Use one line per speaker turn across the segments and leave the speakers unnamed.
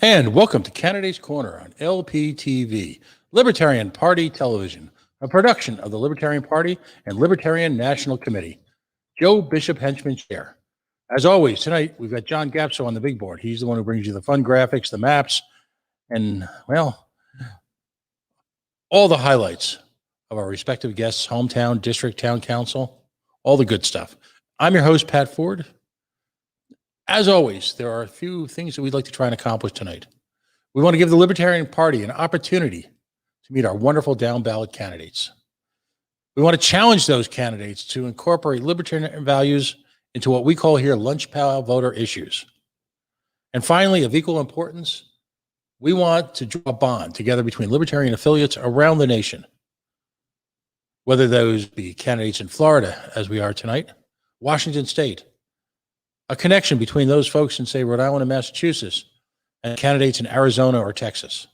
And welcome to Candidates Corner on LPTV, Libertarian Party Television, a production of the Libertarian Party and Libertarian National Committee. Joe Bishop Henchman Chair. As always, tonight we've got John Gapso on the big board. He's the one who brings you the fun graphics, the maps, and, well, all the highlights of our respective guests' hometown, district, town council, all the good stuff. I'm your host, Pat Ford. As always, there are a few things that we'd like to try and accomplish tonight. We want to give the Libertarian Party an opportunity to meet our wonderful down-ballot candidates. We want to challenge those candidates to incorporate libertarian values into what we call here lunch pail voter issues. And finally, of equal importance, we want to draw a bond together between libertarian affiliates around the nation, whether those be candidates in Florida, as we are tonight, Washington State, a connection between those folks in, say, Rhode Island and Massachusetts, and candidates in Arizona or Texas.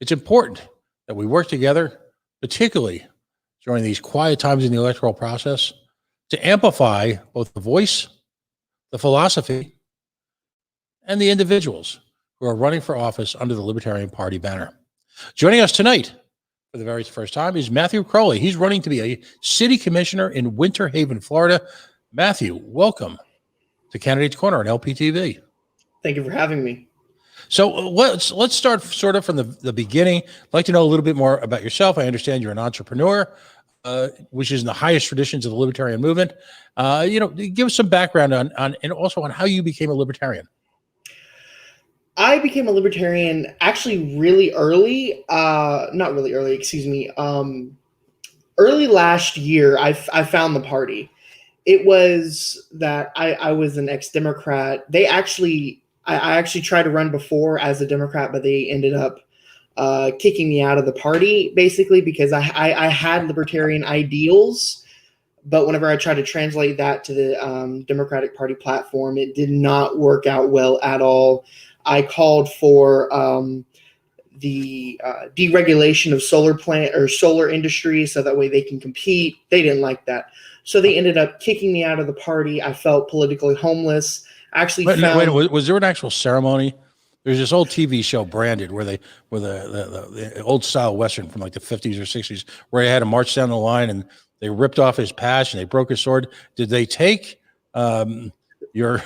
It's important that we work together, particularly during these quiet times in the electoral process, to amplify both the voice, the philosophy, and the individuals who are running for office under the Libertarian Party banner. Joining us tonight for the very first time is Matthew Crowley. He's running to be a city commissioner in Winter Haven, Florida. Matthew, welcome to Candidates Corner on LPTV.
Thank you for having me.
So let's start sort of from the beginning. I'd like to know a little bit more about yourself. I understand you're an entrepreneur, which is in the highest traditions of the libertarian movement. Give us some background on and also on how you became a libertarian.
I became a libertarian actually really early, not really early, excuse me. Early last year, I found the party. It was that I was an ex-Democrat. I actually tried to run before as a Democrat, but they ended up kicking me out of the party, basically, because I had libertarian ideals. But whenever I tried to translate that to the Democratic Party platform, it did not work out well at all. I called for the deregulation of solar industry so that way they can compete. They didn't like that. So they ended up kicking me out of the party. I felt politically homeless.
Was there an actual ceremony? There's this old TV show, Branded, where the old style Western from like the 50s or 60s, where he had to march down the line and they ripped off his patch and they broke his sword. Did they take your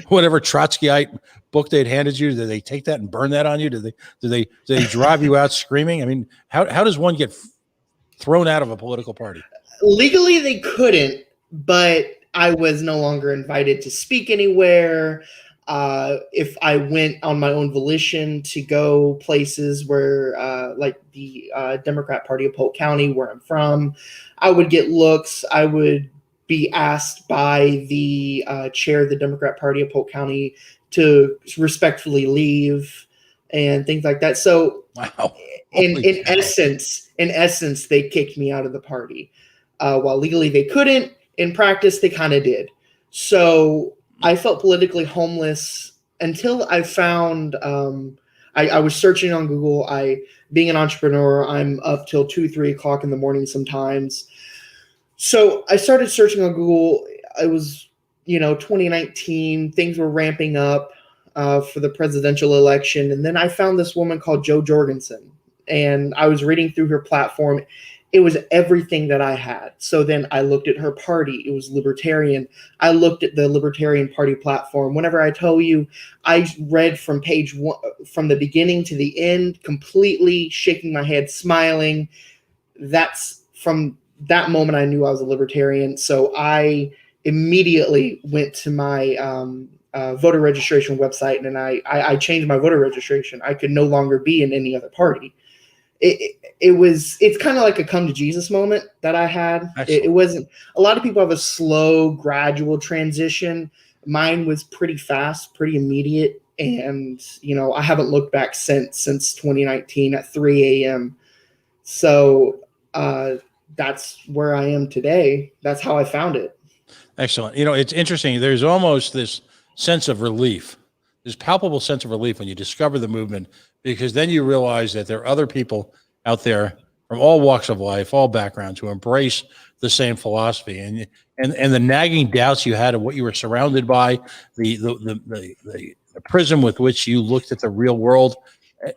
whatever Trotskyite book they'd handed you? Did they take that and burn that on you? Did they drive you out screaming? I mean, how does one get thrown out of a political party?
Legally, they couldn't, but I was no longer invited to speak anywhere. If I went on my own volition to go places where, like the Democrat Party of Polk County, where I'm from, I would get looks. I would be asked by the chair of the Democrat Party of Polk County to respectfully leave and things like that. So,
wow.
in essence, they kicked me out of the party. While legally they couldn't, in practice they kind of did. So I felt politically homeless until I found, I was searching on Google. Being an entrepreneur, I'm up till 2, 3 o'clock in the morning sometimes. So I started searching on Google. It was, 2019, things were ramping up for the presidential election. And then I found this woman called Jo Jorgensen, and I was reading through her platform. It was everything that I had. So then I looked at her party. It was Libertarian. I looked at the Libertarian Party platform. Whenever I tell you, I read from page 1, from the beginning to the end, completely shaking my head, smiling. That's from that moment I knew I was a Libertarian. So I immediately went to my voter registration website, and I changed my voter registration. I could no longer be in any other party. It's kind of like a come to Jesus moment that I had. It wasn't, a lot of people have a slow, gradual transition. Mine was pretty fast, pretty immediate. And, I haven't looked back since 2019 at 3 a.m. So that's where I am today. That's how I found it.
Excellent. It's interesting. There's almost this sense of relief, this palpable sense of relief when you discover the movement, because then you realize that there are other people out there from all walks of life, all backgrounds, who embrace the same philosophy, and the nagging doubts you had of what you were surrounded by, the prism with which you looked at the real world.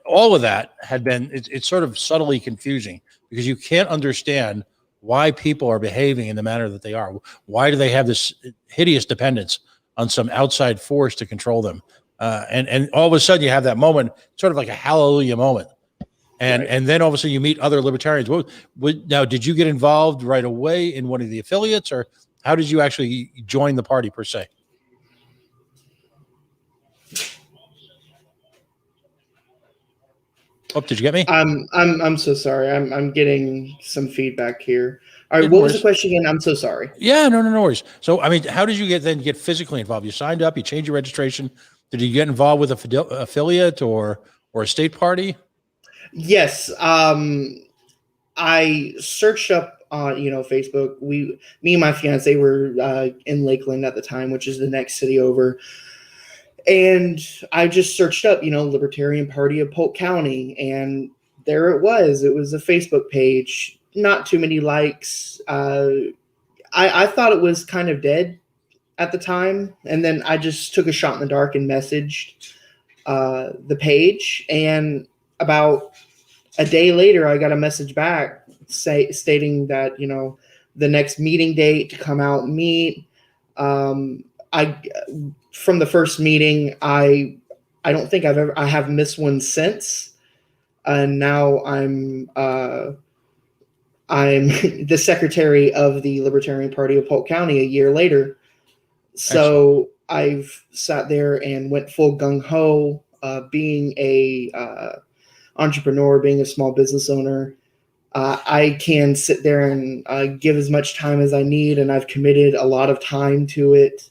All of that had been, it's sort of subtly confusing because you can't understand why people are behaving in the manner that they are. Why do they have this hideous dependence on some outside force to control them? And all of a sudden you have that moment, sort of like a hallelujah moment. And then all of a sudden you meet other libertarians. Now, did you get involved right away in one of the affiliates, or how did you actually join the party per se? Oh, did you get me?
I'm so sorry. I'm getting some feedback here. All right,
No
what was
worries.
the question again? I'm so sorry.
Yeah, no worries. So, I mean, how did you get physically involved? You signed up, you changed your registration. Did you get involved with a affiliate or a state party?
Yes. I searched up on Facebook. Me and my fiance were in Lakeland at the time, which is the next city over. And I just searched up, Libertarian Party of Polk County, and there it was. It was a Facebook page, not too many likes. I thought it was kind of dead at the time, and then I just took a shot in the dark and messaged the page, and about a day later, I got a message back stating that, the next meeting date to come out and meet. From the first meeting, I don't think I have missed one since. And now I'm the secretary of the Libertarian Party of Polk County a year later. So excellent. I've sat there and went full gung ho, being a entrepreneur, being a small business owner. I can sit there and give as much time as I need, and I've committed a lot of time to it.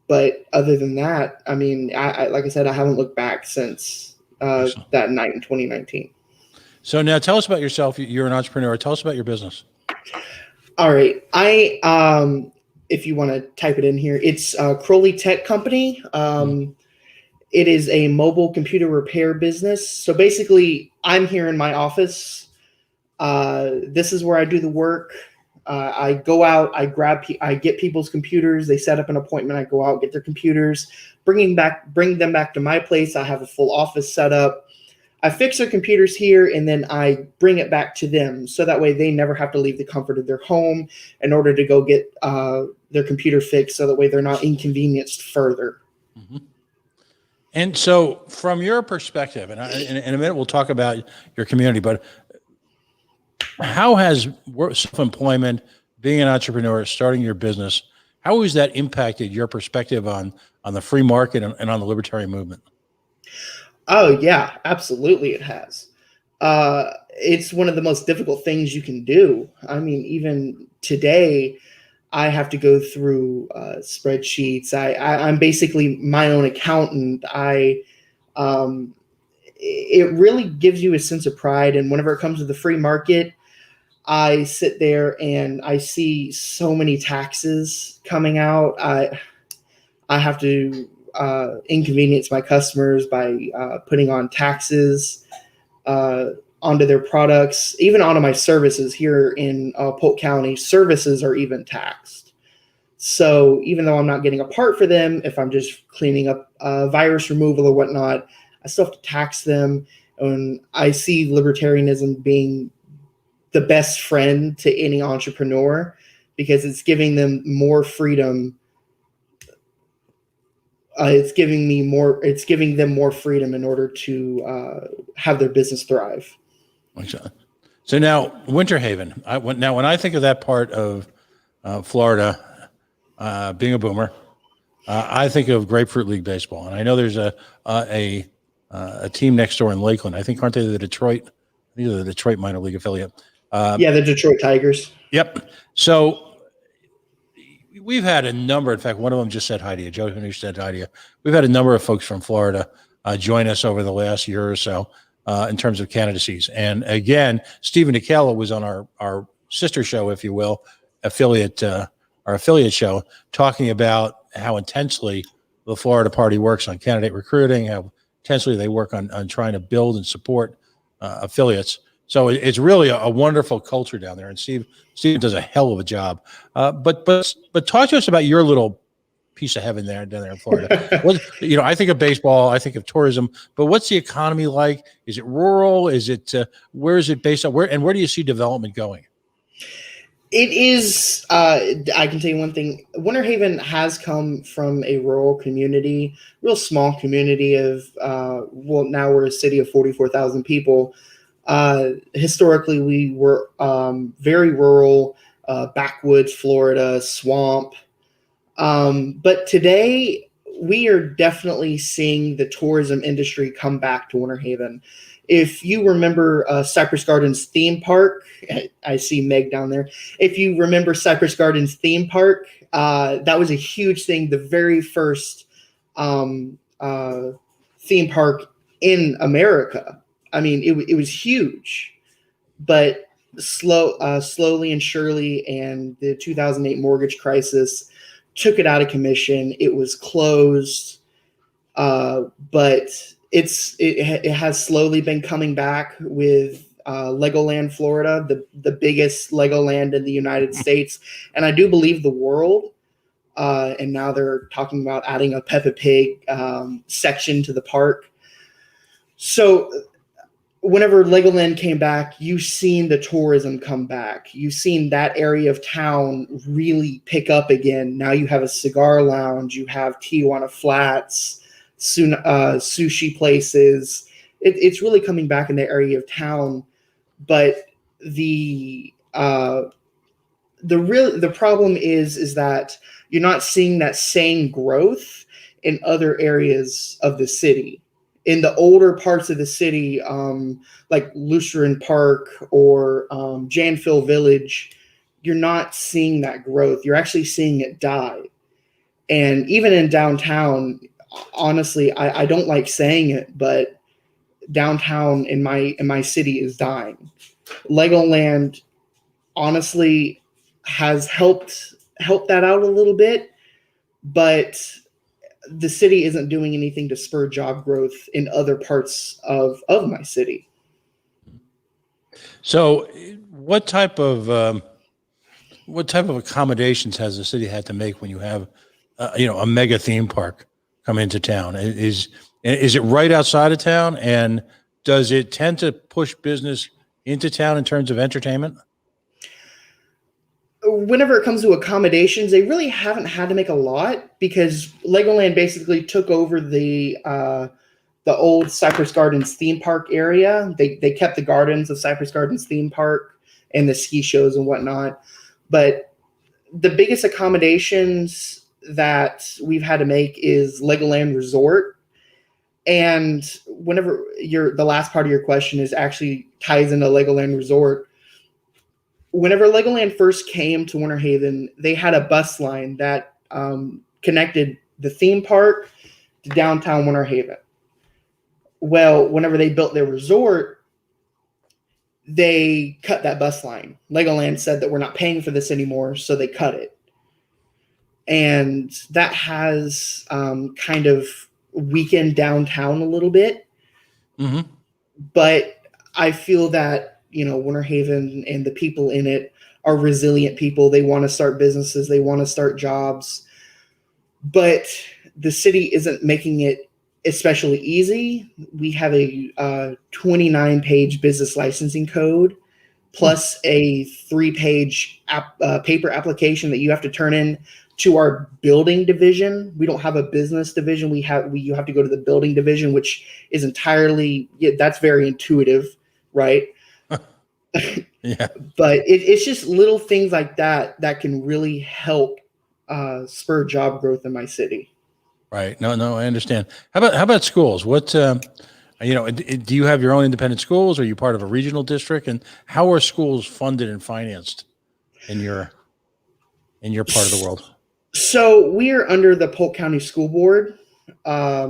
But other than that, I mean, I like I said, I haven't looked back since that night in 2019.
So now tell us about yourself. You're an entrepreneur. Tell us about your business.
All right. If you want to type it in here, it's Crowley Tech Company. It is a mobile computer repair business. So basically, I'm here in my office. This is where I do the work. I go out, I get people's computers. They set up an appointment. I go out, get their computers, bring them back to my place. I have a full office set up. I fix their computers here, and then I bring it back to them. So that way they never have to leave the comfort of their home in order to go get their computer fixed. So that way they're not inconvenienced further.
Mm-hmm. And so from your perspective, and in a minute we'll talk about your community, but how has self-employment, being an entrepreneur, starting your business, how has that impacted your perspective on the free market and on the libertarian movement?
Oh, yeah, absolutely it has. It's one of the most difficult things you can do. I mean, even today, I have to go through spreadsheets. I'm basically my own accountant. It really gives you a sense of pride. And whenever it comes to the free market, I sit there and I see so many taxes coming out. I have to inconvenience my customers by putting on taxes onto their products, even onto my services here in Polk County. Services are even taxed. So even though I'm not getting a part for them, if I'm just cleaning up virus removal or whatnot, I still have to tax them. And I see libertarianism being the best friend to any entrepreneur because it's giving them more freedom. It's giving them more freedom in order to have their business thrive.
So now Winter Haven. When I think of that part of Florida, being a boomer, I think of Grapefruit League baseball, and I know there's a team next door in Lakeland. I think aren't they the Detroit minor league affiliate?
Yeah, the Detroit Tigers.
Yep. So we've had a number. In fact, one of them just said hi to you. Joe Hunish said hi to you. We've had a number of folks from Florida join us over the last year or so in terms of candidacies. And again, Stephen DeCalla was on our sister show, if you will, our affiliate show, talking about how intensely the Florida party works on candidate recruiting, how intensely they work on trying to build and support affiliates. So it's really a wonderful culture down there, and Steve does a hell of a job. But talk to us about your little piece of heaven down there in Florida. I think of baseball, I think of tourism, but what's the economy like? Is it rural? Is it where is it based on? Where do you see development going?
It is. I can tell you one thing. Winter Haven has come from a rural community, real small community of. Now we're a city of 44,000 people. Historically, we were very rural, backwoods, Florida, swamp. But today, we are definitely seeing the tourism industry come back to Winter Haven. If you remember Cypress Gardens theme park, I see Meg down there. If you remember Cypress Gardens theme park, that was a huge thing. The very first theme park in America. I mean, it was huge, but slowly and surely, and the 2008 mortgage crisis took it out of commission. It was closed, but it has slowly been coming back with Legoland Florida, the biggest Legoland in the United States, and I do believe the world. And now they're talking about adding a Peppa Pig section to the park. So whenever Legoland came back, you've seen the tourism come back. You've seen that area of town really pick up again. Now you have a cigar lounge, you have Tijuana Flats, sushi places. It's really coming back in the area of town, but the problem is that you're not seeing that same growth in other areas of the city. In the older parts of the city, like Lutheran Park or Janville Village, you're not seeing that growth. You're actually seeing it die. And even in downtown, honestly, I don't like saying it, but downtown in my city is dying. Legoland honestly has helped that out a little bit, but the city isn't doing anything to spur job growth in other parts of my city.
So what type of accommodations has the city had to make when you have a mega theme park come into town? Is it right outside of town, and does it tend to push business into town in terms of entertainment?
Whenever it comes to accommodations, they really haven't had to make a lot because Legoland basically took over the old Cypress Gardens theme park area. They kept the gardens of Cypress Gardens theme park and the ski shows and whatnot. But the biggest accommodations that we've had to make is Legoland Resort. And whenever the last part of your question is actually ties into Legoland Resort. Whenever Legoland first came to Winter Haven, they had a bus line that connected the theme park to downtown Winter Haven. Well, whenever they built their resort, they cut that bus line. Legoland said that we're not paying for this anymore, so they cut it. And that has kind of weakened downtown a little bit. Mm-hmm. But I feel that Winter Haven and the people in it are resilient people. They want to start businesses. They want to start jobs. But the city isn't making it especially easy. We have a 29-page business licensing code plus a 3-page paper application that you have to turn in to our building division. We don't have a business division. You have to go to the building division, which is that's very intuitive, right?
Yeah.
But it's just little things like that can really help spur job growth in my city.
Right. No, I understand. How about schools? What, do you have your own independent schools? Are you part of a regional district? And how are schools funded and financed in your part of the world?
So we are under the Polk County School Board. I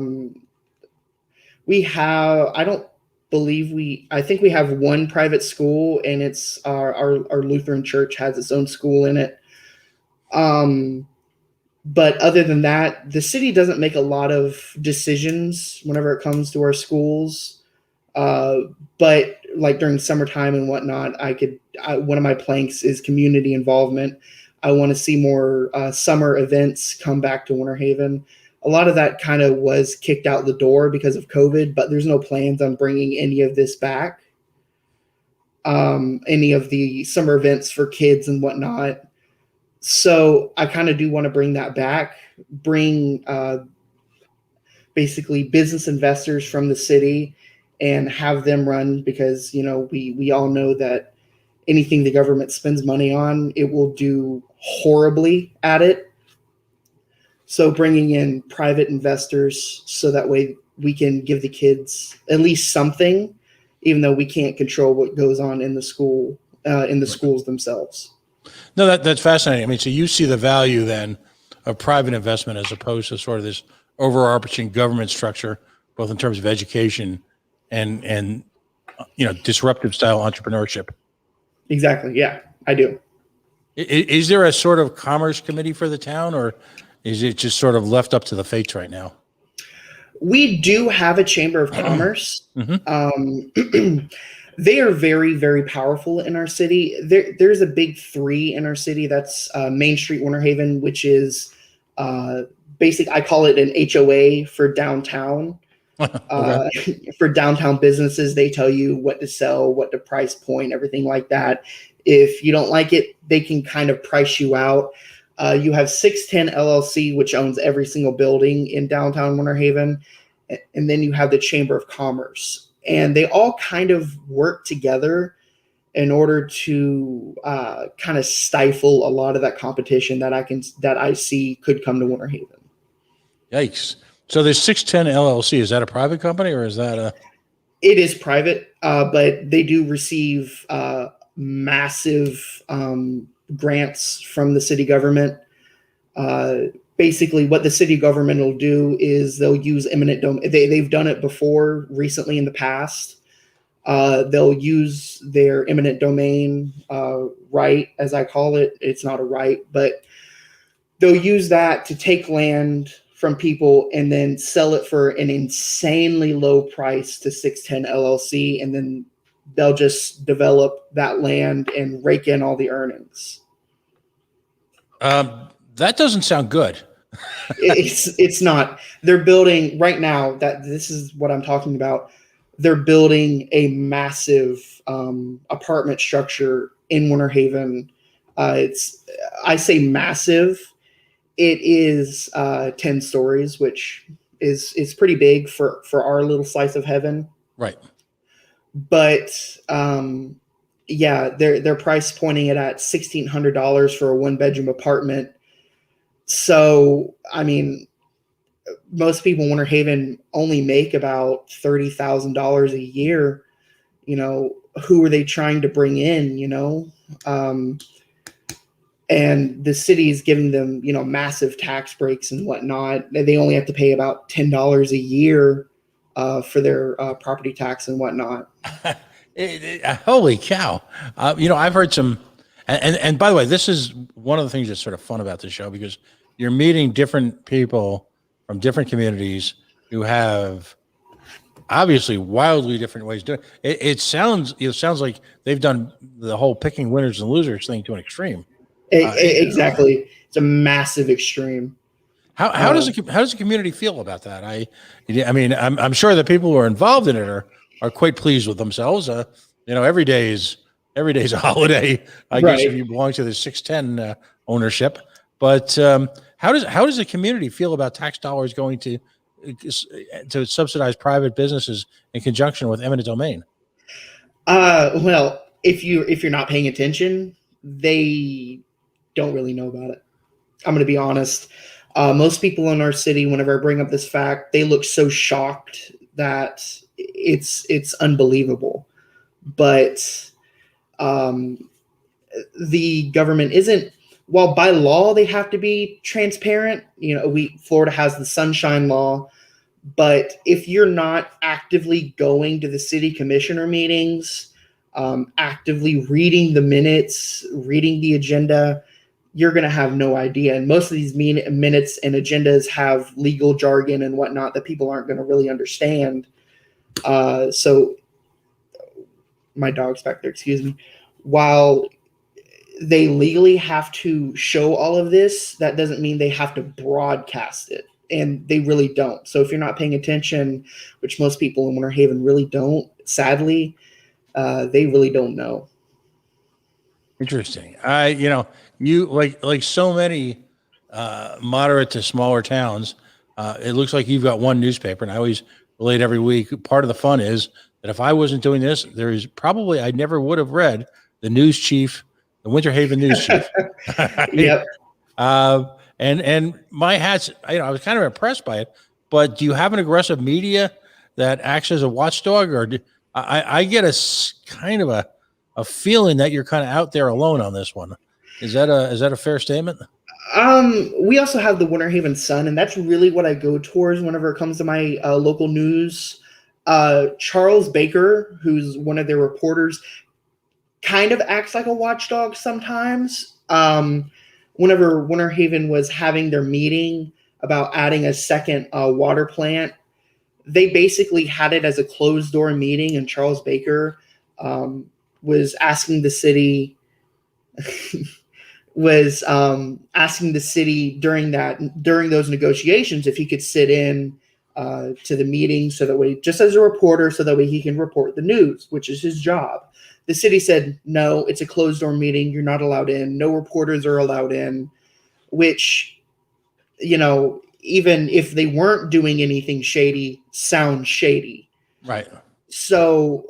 think we have one private school, and it's our Lutheran church has its own school in it. But other than that, the city doesn't make a lot of decisions whenever it comes to our schools. But like during summertime and whatnot, one of my planks is community involvement. I want to see more summer events come back to Winter Haven. A lot of that kind of was kicked out the door because of COVID, but there's no plans on bringing any of this back. Any of the summer events for kids and whatnot. So I kind of do want to bring that back, bring basically business investors from the city and have them run, because, you know, we all know that anything the government spends money on, it will do horribly at it. So bringing in private investors so that way we can give the kids at least something, even though we can't control what goes on in the school, in the schools themselves.
No, that's fascinating. I mean, so you see the value then of private investment as opposed to sort of this overarching government structure, both in terms of education and you know, disruptive style entrepreneurship.
Exactly. Yeah, I do.
Is there a sort of commerce committee for the town, or is it just sort of left up to the fates right now?
We do have a chamber of commerce. They are very, very powerful in our city. There's a big three in our city. That's Main Street, Winter Haven, which is basically, I call it an HOA for downtown. For downtown businesses, they tell you what to sell, what to price point, everything like that. If you don't like it, they can kind of price you out. You have 610 LLC, which owns every single building in downtown Winter Haven. And then you have the Chamber of Commerce. And they all kind of work together in order to kind of stifle a lot of that competition that I see could come to Winter Haven.
Yikes. So there's 610 LLC. Is that a private company, or is that a...
It is private, but they do receive massive grants from the city government. Basically, what the city government will do is they'll use eminent domain. They've done it before recently in the past. They'll use their eminent domain right, as I call it. It's not a right, but they'll use that to take land from people and then sell it for an insanely low price to 610 LLC, and then they'll just develop that land and rake in all the earnings.
That doesn't sound good.
It's not. They're building right now. This is what I'm talking about. They're building a massive apartment structure in Winter Haven. I say massive. It is 10 stories, which is pretty big for our little slice of heaven.
Right.
But yeah, they're price pointing it at $1,600 for a 1-bedroom apartment. So, I mean, most people in Winter Haven only make about $30,000 a year. You know, who are they trying to bring in, you know? And the city is giving them, you know, massive tax breaks and whatnot. They only have to pay about $10 a year for their property tax and whatnot.
Holy cow. You know, I've heard some, and by the way, this is one of the things that's sort of fun about this show, because you're meeting different people from different communities who have obviously wildly different ways of doing it. It sounds like they've done the whole picking winners and losers thing to an extreme.
Exactly. It's a massive extreme.
How does the community feel about that? I mean, I'm sure the people who are involved in it are quite pleased with themselves. You know, every day is a holiday, I guess, if you belong to the 610 ownership. But how does the community feel about tax dollars going to subsidize private businesses in conjunction with eminent domain?
Well, if you're not paying attention, they don't really know about it. I'm going to be honest. Most people in our city, whenever I bring up this fact, they look so shocked that it's unbelievable. But the government isn't. While by law they have to be transparent, you know, Florida has the Sunshine Law, but if you're not actively going to the city commissioner meetings, actively reading the minutes, reading the agenda, you're going to have no idea. And most of these minutes and agendas have legal jargon and whatnot that people aren't going to really understand. So my dog's back there, excuse me. While they legally have to show all of this. That doesn't mean they have to broadcast it, and they really don't. So if you're not paying attention, which most people in Winter Haven really don't, sadly, they really don't know.
Interesting. You like so many moderate to smaller towns. It looks like you've got one newspaper, and I always relate every week. Part of the fun is that if I wasn't doing this, there's probably I never would have read the news chief, the Winter Haven news chief.
Yep.
And my hat's, I was kind of impressed by it. But do you have an aggressive media that acts as a watchdog, or I get kind of a feeling that you're kind of out there alone on this one? Is that a fair statement?
We also have the Winter Haven Sun, and that's really what I go towards whenever it comes to my local news. Charles Baker, who's one of their reporters, kind of acts like a watchdog sometimes. Whenever Winter Haven was having their meeting about adding a second water plant, they basically had it as a closed door meeting, and Charles Baker was asking the city during those negotiations if he could sit in to the meeting, so that way, just as a reporter, so that way he can report the news, which is his job. The city said, no, it's a closed door meeting. You're not allowed in. No reporters are allowed in, which, even if they weren't doing anything shady, sounds shady.
Right.
So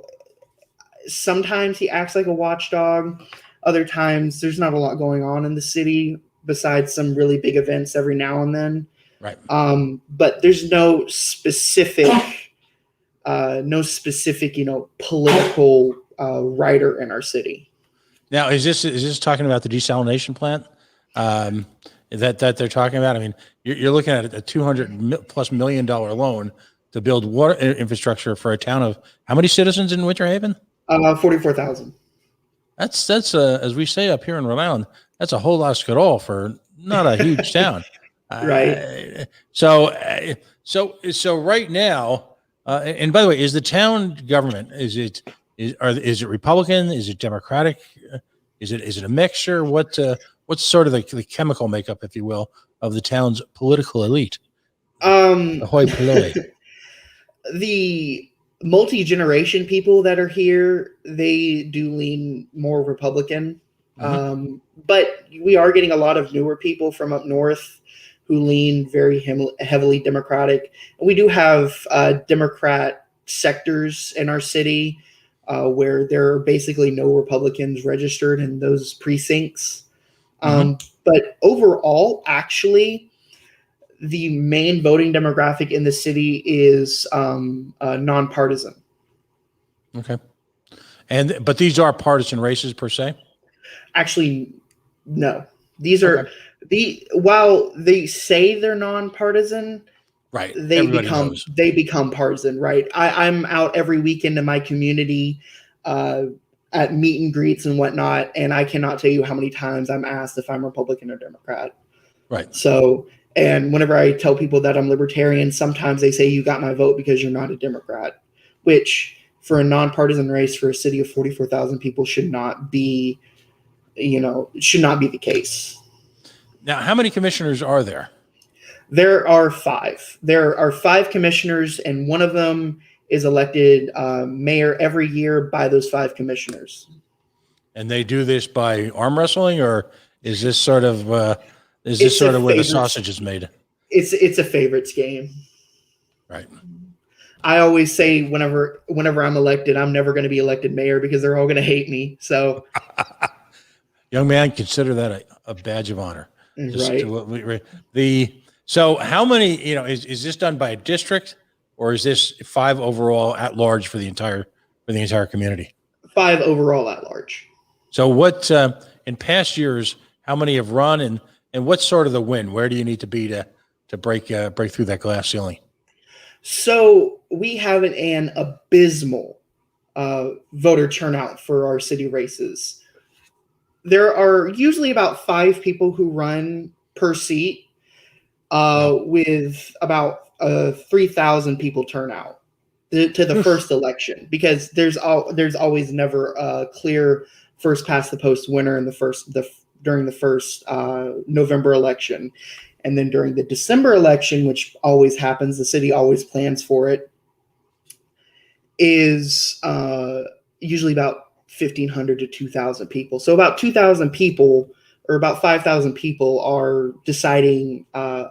sometimes he acts like a watchdog. Other times there's not a lot going on in the city besides some really big events every now and then.
Right.
But there's no specific, political writer in our city.
Now, is this talking about the desalination plant that they're talking about? I mean, you're looking at a $200+ million loan to build water infrastructure for a town of how many citizens in Winter Haven?
44,000.
That's as we say up here in Rhode Island, that's a whole lot of skidall for not a huge town.
Right.
So right now, and by the way, is the town government, is it Republican? Is it Democratic? Is it a mixture? What's sort of the chemical makeup, if you will, of the town's political elite? Ahoy polloi.
The multi-generation people that are here, they do lean more Republican.
Mm-hmm.
But we are getting a lot of newer people from up north who lean very heavily Democratic. And we do have Democrat sectors in our city where there are basically no Republicans registered in those precincts. But overall, actually, the main voting demographic in the city is nonpartisan.
Okay. But these are partisan races per se?
Actually, no. These are while they say they're nonpartisan,
right?
They become partisan, right? I'm out every weekend in my community at meet and greets and whatnot, and I cannot tell you how many times I'm asked if I'm Republican or Democrat.
Right.
So, and whenever I tell people that I'm Libertarian, sometimes they say, you got my vote because you're not a Democrat, which for a nonpartisan race for a city of 44,000 people should not be the case.
Now, how many commissioners are there?
There are 5. There are 5 commissioners, and one of them is elected mayor every year by those 5 commissioners.
And they do this by arm wrestling, or is this sort of where the sausage is made?
It's a favorites game.
Right.
I always say whenever I'm elected, I'm never going to be elected mayor because they're all going to hate me. So,
young man, consider that a badge of honor.
Right.
So how many, is this done by a district, or is this 5 overall at large for the entire community? 5
overall at large.
So what, in past years, how many have run, and what's sort of the win? Where do you need to be to break through that glass ceiling?
So we have an abysmal voter turnout for our city races. There are usually about 5 people who run per seat, with about 3,000 people turnout to the first election, because there's always never a clear first past the post winner in during the first November election. And then during the December election, which always happens, the city always plans for it, is usually about 1,500 to 2,000 people. So about 2,000 people, or about 5,000 people, are deciding an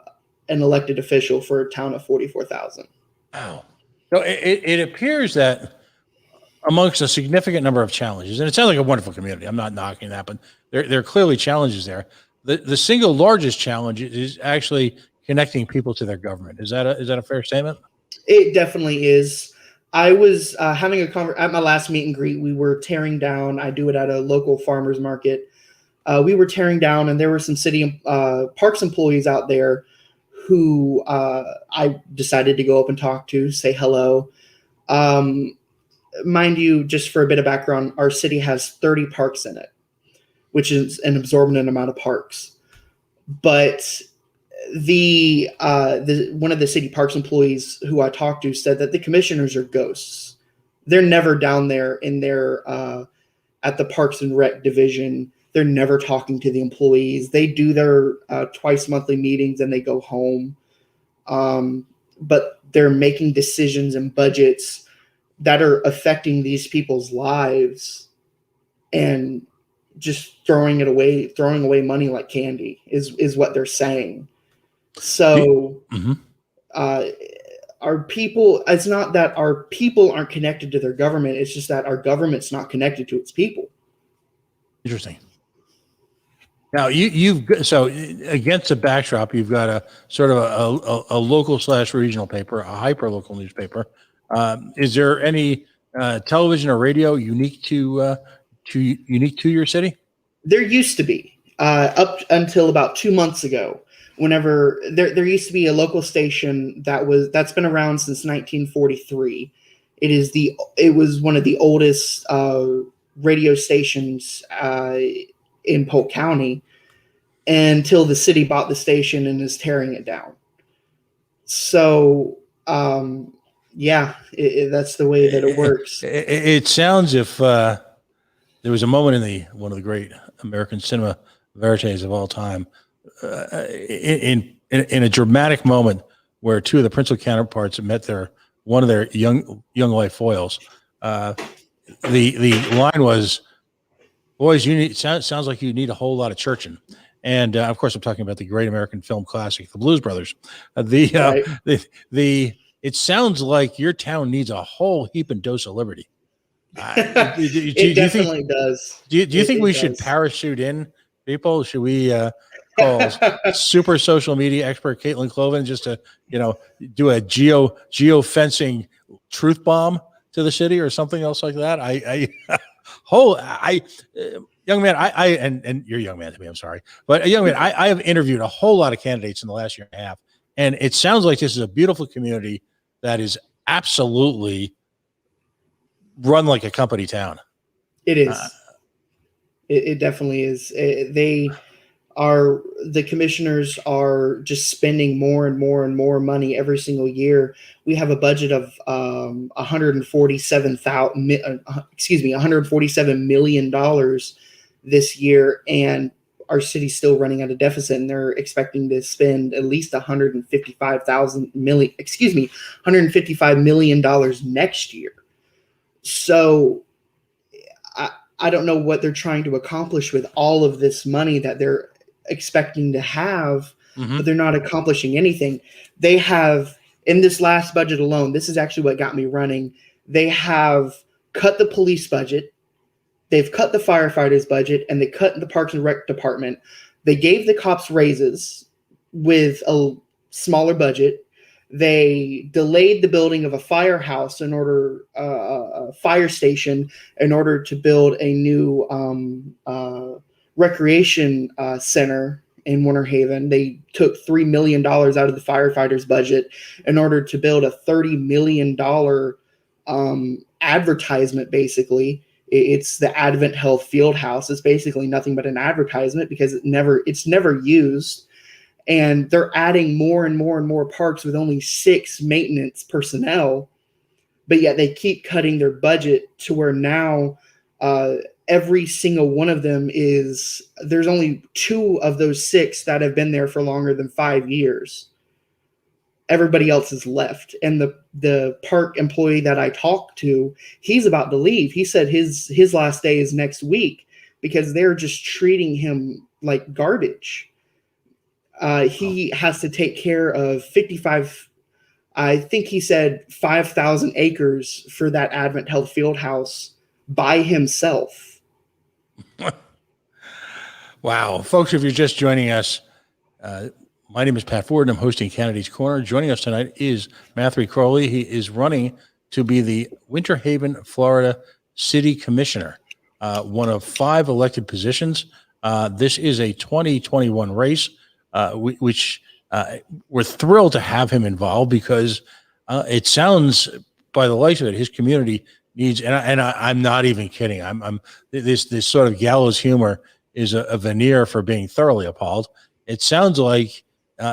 elected official for a town of 44,000.
Wow. So it appears that amongst a significant number of challenges, and it sounds like a wonderful community, I'm not knocking that, but there are clearly challenges there. The single largest challenge is actually connecting people to their government. Is that a fair statement?
It definitely is. I was having a conversation at my last meet and greet. We were tearing down. I do it at a local farmers market. We were tearing down, and there were some city parks employees out there who I decided to go up and talk to, say hello. Mind you, just for a bit of background, our city has 30 parks in it, which is an exorbitant amount of parks. But the one of the city parks employees who I talked to said that the commissioners are ghosts. They're never down there in their at the Parks and Rec division. They're never talking to the employees. They do their twice monthly meetings and they go home. But they're making decisions and budgets that are affecting these people's lives, and just throwing away money like candy is what they're saying. So our people, it's not that our people aren't connected to their government. It's just that our government's not connected to its people.
Interesting. Now so against the backdrop, you've got a sort of a local / regional paper, a hyper local newspaper. Is there any television or radio unique to your city?
There used to be up until about 2 months ago. Whenever there used to be a local station that's been around since 1943. It was one of the oldest radio stations in Polk County until the city bought the station and is tearing it down. So that's the way that it works.
It sounds if there was a moment in one of the great American cinema verities of all time, in a dramatic moment where two of the principal counterparts met one of their young life foils. The line was, "Boys, sounds like you need a whole lot of churching." And of course, I'm talking about the great American film classic, The Blues Brothers. It sounds like your town needs a whole heap and dose of liberty.
It definitely does.
Do you think we should parachute in people? Should we call super social media expert Caitlin Cloven just to do a geo fencing truth bomb to the city or something else like that? Young man, and you're a young man to me, I'm sorry, but a young man, I have interviewed a whole lot of candidates in the last year and a half, and it sounds like this is a beautiful community that is absolutely run like a company town.
It is. It definitely is. The commissioners are just spending more and more and more money every single year. We have a budget of $147 million this year, and our city's still running at a deficit, and they're expecting to spend at least $155 million next year. So I don't know what they're trying to accomplish with all of this money that they're expecting to have, but they're not accomplishing anything. They have, in this last budget alone, this is actually what got me running. They have cut the police budget. They've cut the firefighters budget, and they cut the Parks and Rec department. They gave the cops raises with a smaller budget. They delayed the building of a firehouse a fire station in order to build a new recreation center in Winter Haven. They took $3 million out of the firefighters budget in order to build a $30 million advertisement. Basically, it's the Advent Health Field House. It's basically nothing but an advertisement because it's never used. And they're adding more and more and more parks with only 6 maintenance personnel, but yet they keep cutting their budget to where now every single one of them there's only 2 of those 6 that have been there for longer than 5 years. Everybody else is left. And the park employee that I talked to, he's about to leave. He said his last day is next week because they're just treating him like garbage. He has to take care of 55, I think he said 5,000 acres for that Advent Health Field House by himself.
Wow. Folks, if you're just joining us, my name is Pat Ford, and I'm hosting Kennedy's Corner. Joining us tonight is Matthew Crowley. He is running to be the Winter Haven, Florida City Commissioner, one of 5 elected positions. This is a 2021 race, which we're thrilled to have him involved because it sounds, by the light of it, his community needs, and I'm not even kidding. This sort of gallows humor is a veneer for being thoroughly appalled. It sounds like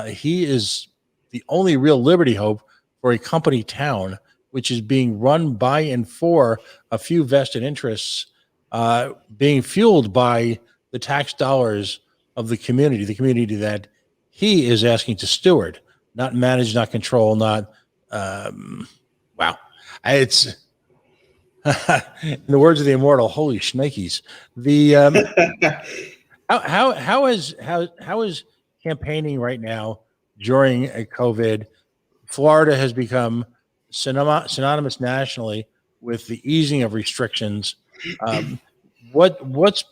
he is the only real liberty hope for a company town, which is being run by and for a few vested interests, being fueled by the tax dollars of the community that he is asking to steward, not manage, not control, not, wow. It's, in the words of the immortal, holy shnikes. How is campaigning right now during a COVID? Florida has become synonymous nationally with the easing of restrictions. What's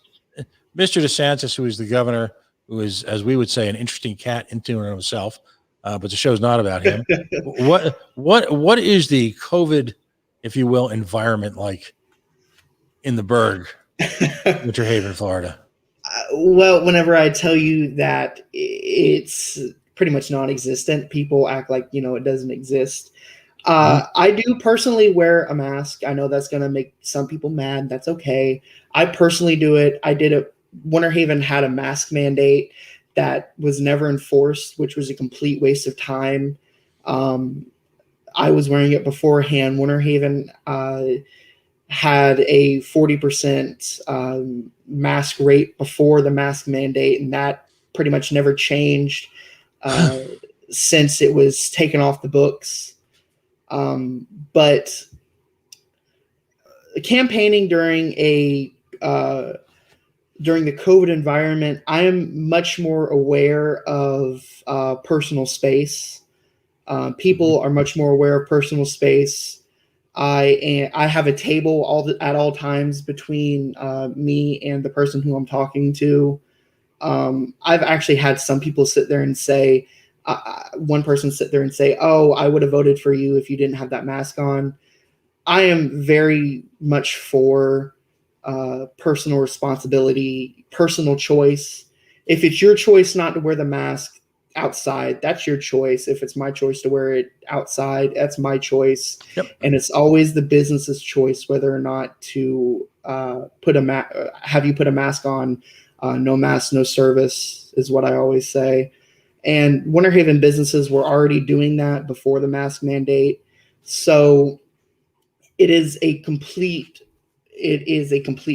Mr. DeSantis, who is the governor, who is, as we would say, an interesting cat into and of himself, but the show's not about him. What is the COVID, if you will, environment like in the Berg, Winter Haven, Florida?
Well, whenever I tell you that it's pretty much non-existent, people act like, it doesn't exist. I do personally wear a mask. I know that's going to make some people mad. That's okay. I personally do it. I did it. Winter Haven had a mask mandate that was never enforced, which was a complete waste of time. I was wearing it beforehand. Winter Haven had a 40% mask rate before the mask mandate, and that pretty much never changed since it was taken off the books. But campaigning during during the COVID environment, I am much more aware of personal space. People are much more aware of personal space. I have a table at all times between me and the person who I'm talking to. I've actually had some people sit there and say, one person sit there and say, "Oh, I would have voted for you if you didn't have that mask on." I am very much for personal responsibility, personal choice. If it's your choice not to wear the mask outside, that's your choice. If it's my choice to wear it outside, that's my choice.
Yep.
And it's always the business's choice whether or not to have you put a mask on. No mask, no service is what I always say. And Winter Haven businesses were already doing that before the mask mandate. So it is a complete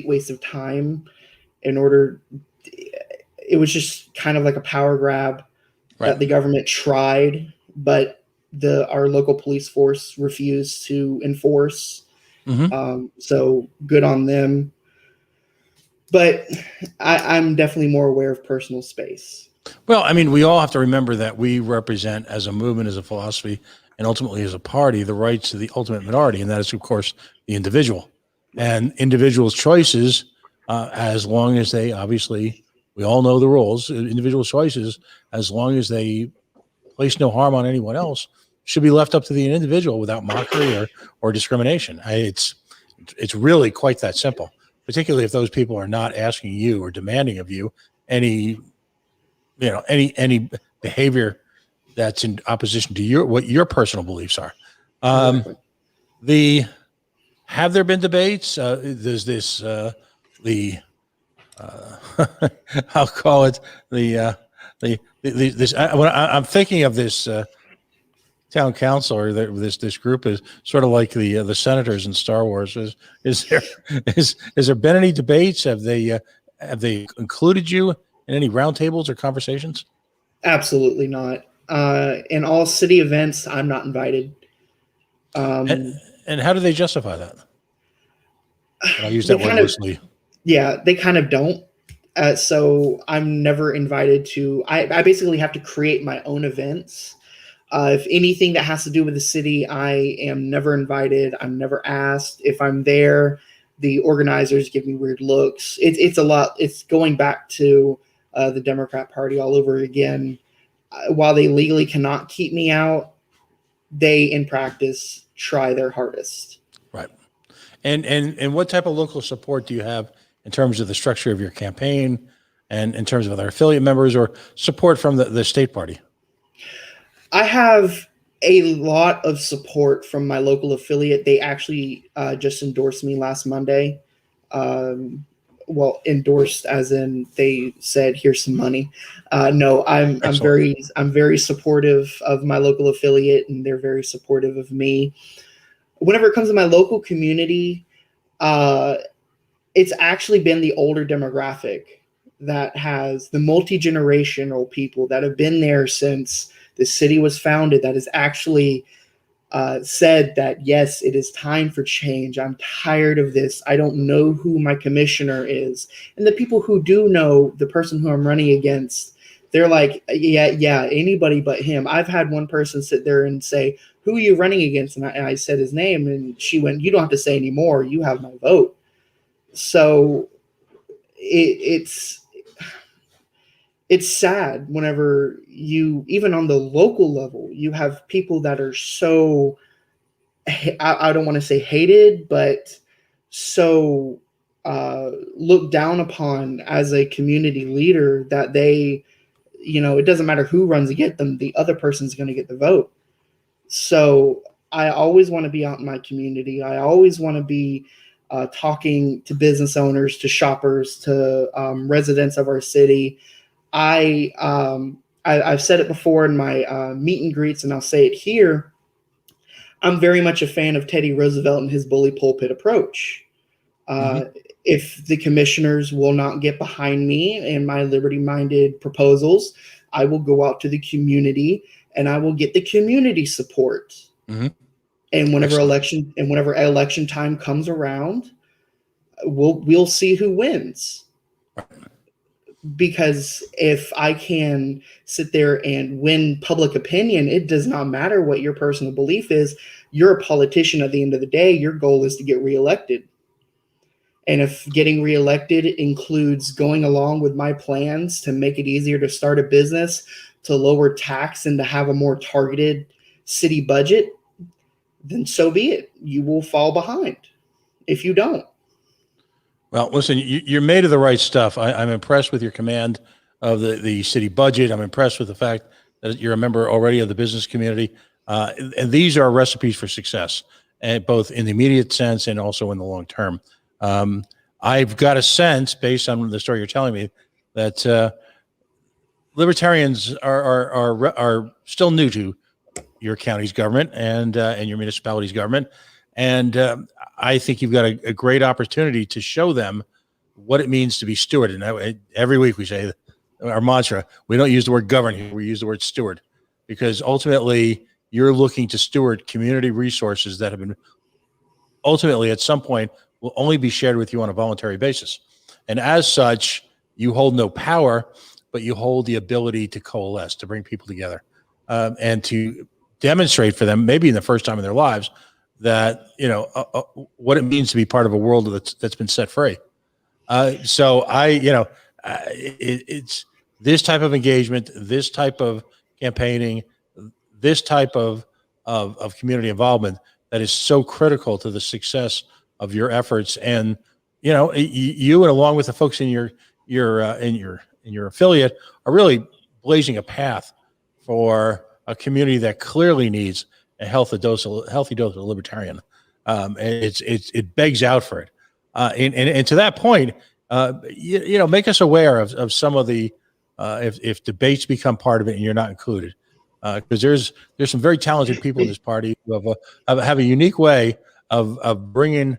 waste of time. It was just kind of like a power grab. Right. That the government tried, but our local police force refused to enforce. Mm-hmm. So good on them. But I'm definitely more aware of personal space.
Well, I mean, we all have to remember that we represent, as a movement, as a philosophy, and ultimately as a party, the rights of the ultimate minority, and that is, of course, the individual. And individuals' choices, as long as they, obviously, we all know the rules, individual choices, as long as they place no harm on anyone else, should be left up to the individual without mockery or discrimination. It's really quite that simple, particularly if those people are not asking you or demanding of you any behavior that's in opposition to what your personal beliefs are. Have there been debates? There's this I'll call it I'm thinking of this town council or this group is sort of like the senators in Star Wars. Is there been any debates? Have they included you in any roundtables or conversations?
Absolutely not. In all city events, I'm not invited.
And how do they justify that? And I'll use that word loosely.
Yeah, they kind of don't. So I'm never invited to. I basically have to create my own events. If anything that has to do with the city, I am never invited. I'm never asked. If I'm there, the organizers give me weird looks. It's a lot. It's going back to the Democrat Party all over again. While they legally cannot keep me out, they in practice try their hardest.
Right. And what type of local support do you have in terms of the structure of your campaign and in terms of other affiliate members or support from the state party?
I have a lot of support from my local affiliate. They actually just endorsed me last Monday. Well, endorsed as in they said, "Here's some money." No, I'm very supportive of my local affiliate, and they're very supportive of me. Whenever it comes to my local community, it's actually been the older demographic that has the multi-generational people that have been there since the city was founded, that has actually said that, yes, it is time for change. I'm tired of this. I don't know who my commissioner is. And the people who do know the person who I'm running against, they're like, yeah, anybody but him. I've had one person sit there and say, "Who are you running against?" And I said his name, and she went, "You don't have to say anymore. You have my vote." So it's sad whenever you, even on the local level, you have people that are so, I don't want to say hated, but so looked down upon as a community leader that they, it doesn't matter who runs against them, the other person's going to get the vote. So I always want to be out in my community. I always want to be talking to business owners, to shoppers, to residents of our city. I've said it before in my meet and greets, and I'll say it here. I'm very much a fan of Teddy Roosevelt and his bully pulpit approach. If the commissioners will not get behind me and my liberty-minded proposals, I will go out to the community and I will get the community support. And whenever election time comes around, we'll see who wins. Because if I can sit there and win public opinion, it does not matter what your personal belief is. You're a politician at the end of the day. Your goal is to get reelected. And if getting reelected includes going along with my plans to make it easier to start a business, to lower tax, and to have a more targeted city budget, then so be it. You will fall behind if you don't.
Well, listen, you're made of the right stuff. I'm impressed with your command of the city budget. I'm impressed with the fact that you're a member already of the business community. And these are recipes for success, and both in the immediate sense and also in the long term. I've got a sense, based on the story you're telling me, that libertarians are still new to your county's government and your municipality's government. And I think you've got a great opportunity to show them what it means to be steward. And every week we say our mantra, we don't use the word govern here, we use the word steward, because ultimately you're looking to steward community resources that have been ultimately at some point will only be shared with you on a voluntary basis. And as such, you hold no power, but you hold the ability to coalesce, to bring people together, and to demonstrate for them, maybe in the first time in their lives, that what it means to be part of a world that's been set free. So it's this type of engagement, this type of campaigning, this type of community involvement that is so critical to the success of your efforts. And you and along with the folks in your affiliate are really blazing a path for a community that clearly needs a healthy dose of libertarian. And it begs out for it. And to that point, make us aware of some of the, if debates become part of it and you're not included, because there's some very talented people in this party who have a unique way of bringing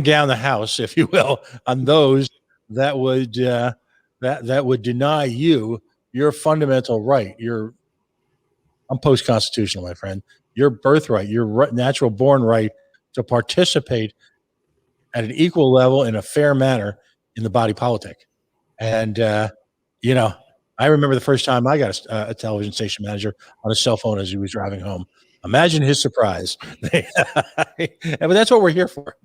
down the house, if you will, on those that would that would deny you your fundamental right. I'm post-constitutional, my friend. Your birthright, your natural born right to participate at an equal level in a fair manner in the body politic. And you know, I remember the first time I got a television station manager on a cell phone as he was driving home. Imagine his surprise. But that's what we're here for.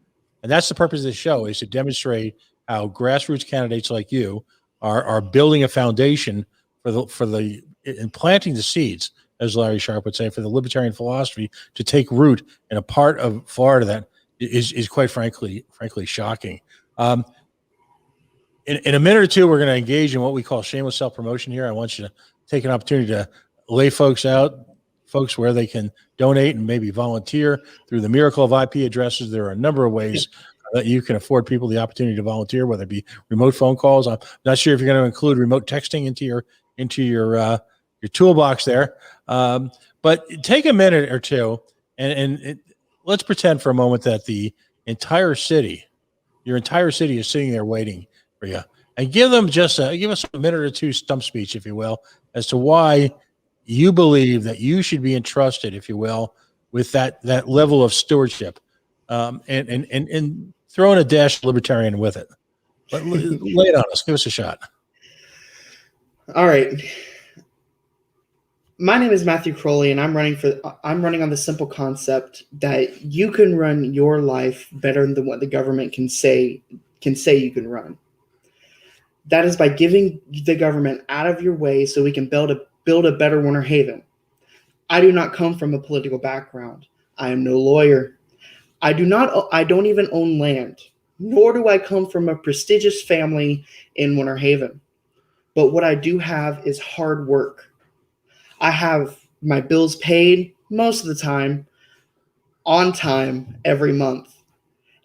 And that's the purpose of the show, is to demonstrate how grassroots candidates like you are building a foundation for the and planting the seeds, as Larry Sharp would say, for the libertarian philosophy to take root in a part of Florida that is quite frankly shocking. In a minute or two, we're going to engage in what we call shameless self-promotion here. I want you to take an opportunity to lay folks where they can donate and maybe volunteer through the miracle of IP addresses. There are a number of ways that you can afford people the opportunity to volunteer, whether it be remote phone calls. I'm not sure if you're going to include remote texting into your toolbox there. But take a minute or two and let's pretend for a moment that your entire city is sitting there waiting for you, and give us a minute or two stump speech, if you will, as to why you believe that you should be entrusted, if you will, with that level of stewardship, and throw in a dash of libertarian with it. But lay it on us. Give us a shot.
All right. My name is Matthew Crowley, and I'm running on the simple concept that you can run your life better than what the government can say you can run. That is by giving the government out of your way so we can build a better Winter Haven. I do not come from a political background. I am no lawyer. I don't even own land, nor do I come from a prestigious family in Winter Haven. But what I do have is hard work. I have my bills paid most of the time, on time, every month.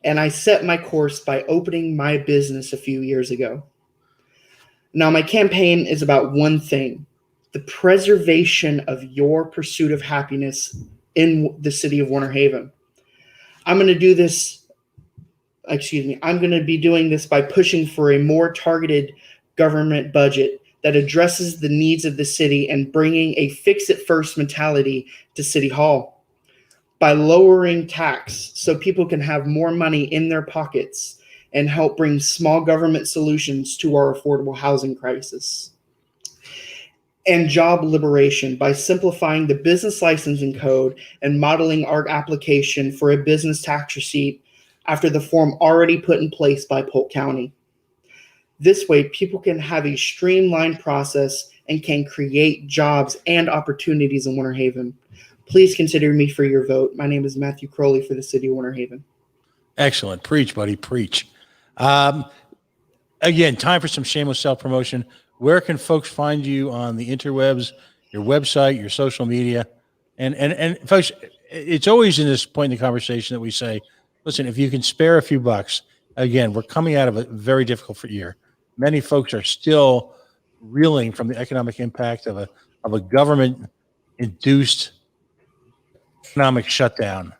And I set my course by opening my business a few years ago. Now, my campaign is about one thing: the preservation of your pursuit of happiness in the city of Winter Haven. I'm going to be doing this by pushing for a more targeted government budget that addresses the needs of the city and bringing a fix-it-first mentality to City Hall. By lowering tax so people can have more money in their pockets and help bring small government solutions to our affordable housing crisis. And job liberation by simplifying the business licensing code and modeling our application for a business tax receipt after the form already put in place by Polk County. This way, people can have a streamlined process and can create jobs and opportunities in Winter Haven. Please consider me for your vote. My name is Matthew Crowley for the city of Winter Haven.
Excellent. Preach, buddy. Preach. Again, time for some shameless self-promotion. Where can folks find you on the interwebs, your website, your social media? And folks, it's always in this point in the conversation that we say, listen, if you can spare a few bucks, again, we're coming out of a very difficult year. Many folks are still reeling from the economic impact of a government-induced economic shutdown.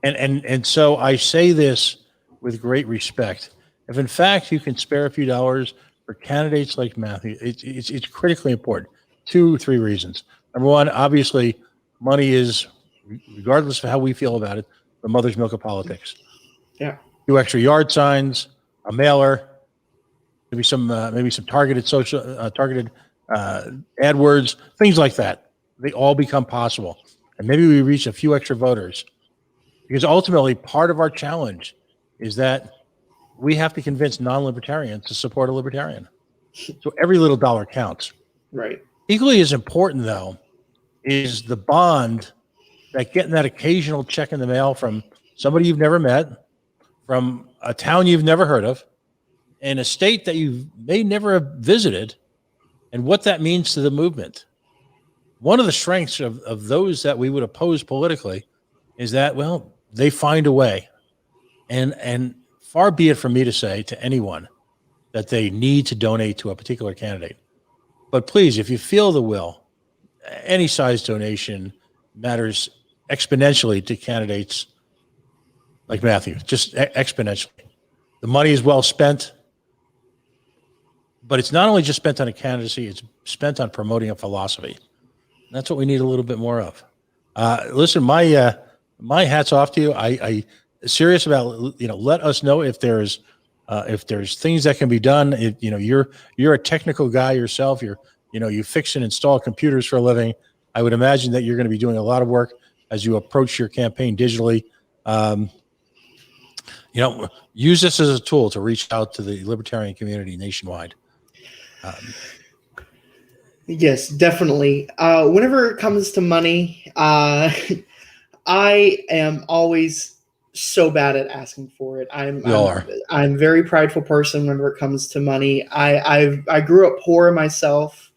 And so I say this with great respect. If in fact you can spare a few dollars for candidates like Matthew, it's critically important. 3 reasons. Number one, obviously, money is, regardless of how we feel about it, the mother's milk of politics.
Yeah.
2 extra yard signs, a mailer, maybe some targeted AdWords, things like that. They all become possible, and maybe we reach a few extra voters, because ultimately part of our challenge is that we have to convince non-libertarians to support a libertarian. So every little dollar counts.
Right.
Equally as important, though, is the bond that getting that occasional check in the mail from somebody you've never met, from a town you've never heard of, in a state that you may never have visited, and what that means to the movement. One of the strengths of those that we would oppose politically is that, well, they find a way. And far be it from me to say to anyone that they need to donate to a particular candidate. But please, if you feel the will, any size donation matters exponentially to candidates like Matthew, just exponentially. The money is well spent, but it's not only just spent on a candidacy, it's spent on promoting a philosophy. And that's what we need a little bit more of. Listen, my hat's off to you. I serious about, let us know if there's things that can be done. You're a technical guy yourself. You fix and install computers for a living. I would imagine that you're going to be doing a lot of work as you approach your campaign digitally. Use this as a tool to reach out to the libertarian community nationwide.
Yes, definitely. Whenever it comes to money, I am always so bad at asking for it. I'm a very prideful person whenever it comes to money. I grew up poor myself.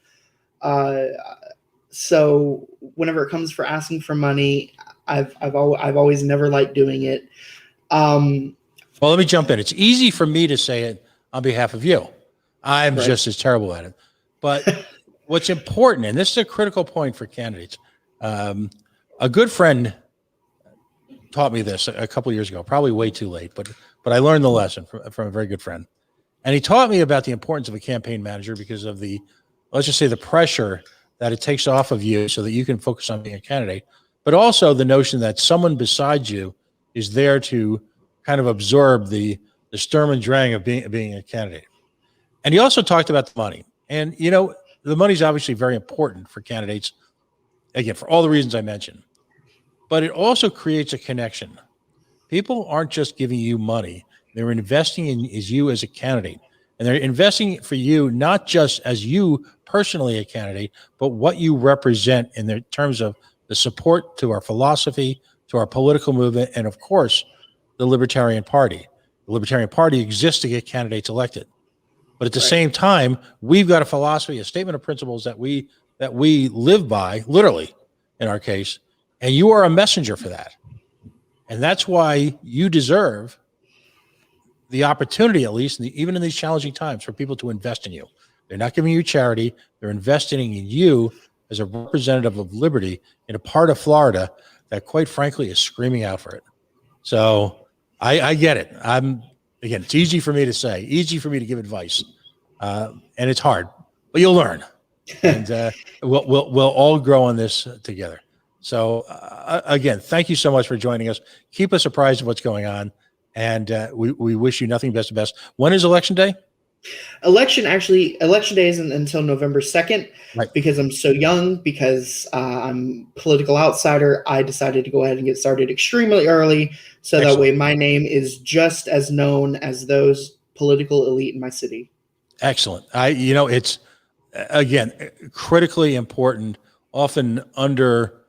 So whenever it comes for asking for money, I've always never liked doing it.
Well, let me jump in. It's easy for me to say it on behalf of you. I'm just as terrible at it. But what's important, and this is a critical point for candidates, a good friend taught me this a couple of years ago, probably way too late, but I learned the lesson from a very good friend. And he taught me about the importance of a campaign manager because of let's just say the pressure that it takes off of you so that you can focus on being a candidate, but also the notion that someone beside you is there to kind of absorb the Sturm und Drang of being a candidate. And he also talked about the money. And, the money is obviously very important for candidates, again, for all the reasons I mentioned. But it also creates a connection. People aren't just giving you money. They're investing in you as a candidate. And they're investing for you, not just as you personally a candidate, but what you represent in terms of the support to our philosophy, to our political movement, and of course, the Libertarian Party. The Libertarian Party exists to get candidates elected. But at the same time, we've got a philosophy, a statement of principles that we live by, literally, in our case, and you are a messenger for that. And that's why you deserve the opportunity, at least, even in these challenging times, for people to invest in you. They're not giving you charity. They're investing in you as a representative of liberty in a part of Florida that, quite frankly, is screaming out for it. So I get it. Again, it's easy for me to say, easy for me to give advice, and it's hard, but you'll learn, and we'll all grow on this together. So again, thank you so much for joining us. Keep us apprised of what's going on, and we wish you nothing but the best. When is Election Day?
Election Day isn't until November 2nd, right. Because I'm so young, because I'm a political outsider, I decided to go ahead and get started extremely early, so Excellent. That way my name is just as known as those political elite in my city. Excellent.
It's, again, critically important, often under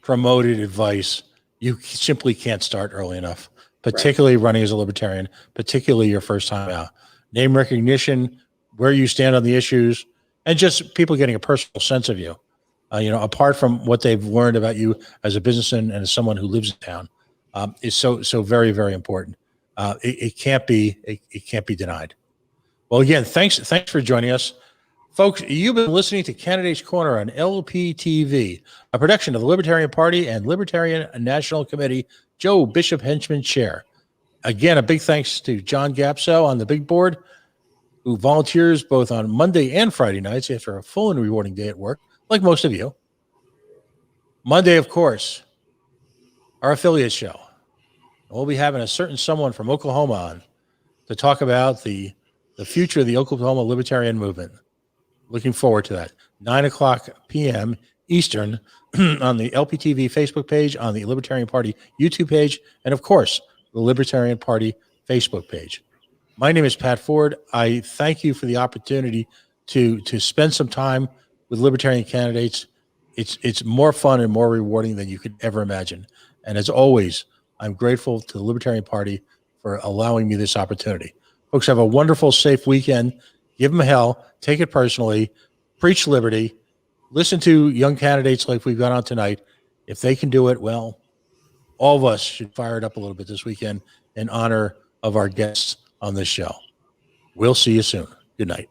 promoted advice. You simply can't start early enough, particularly running as a libertarian, particularly your first time out. Name recognition, where you stand on the issues, and just people getting a personal sense of you, apart from what they've learned about you as a businessman and as someone who lives in town, is so very, very important. It can't be denied. Well, again, thanks for joining us. Folks, you've been listening to Candidates Corner on LPTV, a production of the Libertarian Party and Libertarian National Committee, Joe Bishop Henchman Chair. Again, a big thanks to John Gapso on the big board, who volunteers both on Monday and Friday nights after a full and rewarding day at work, like most of you. Monday, of course, our affiliate show. We'll be having a certain someone from Oklahoma on to talk about the future of the Oklahoma Libertarian movement. Looking forward to that. 9:00 p.m. Eastern on the LPTV Facebook page, on the Libertarian Party YouTube page, and of course, the Libertarian Party Facebook page. My name is Pat Ford. I thank you for the opportunity to spend some time with Libertarian candidates. It's more fun and more rewarding than you could ever imagine. And as always, I'm grateful to the Libertarian Party for allowing me this opportunity. Folks, have a wonderful, safe weekend. Give them hell. Take it personally. Preach liberty. Listen to young candidates like we've got on tonight. If they can do it, well, all of us should fire it up a little bit this weekend in honor of our guests on this show. We'll see you soon. Good night.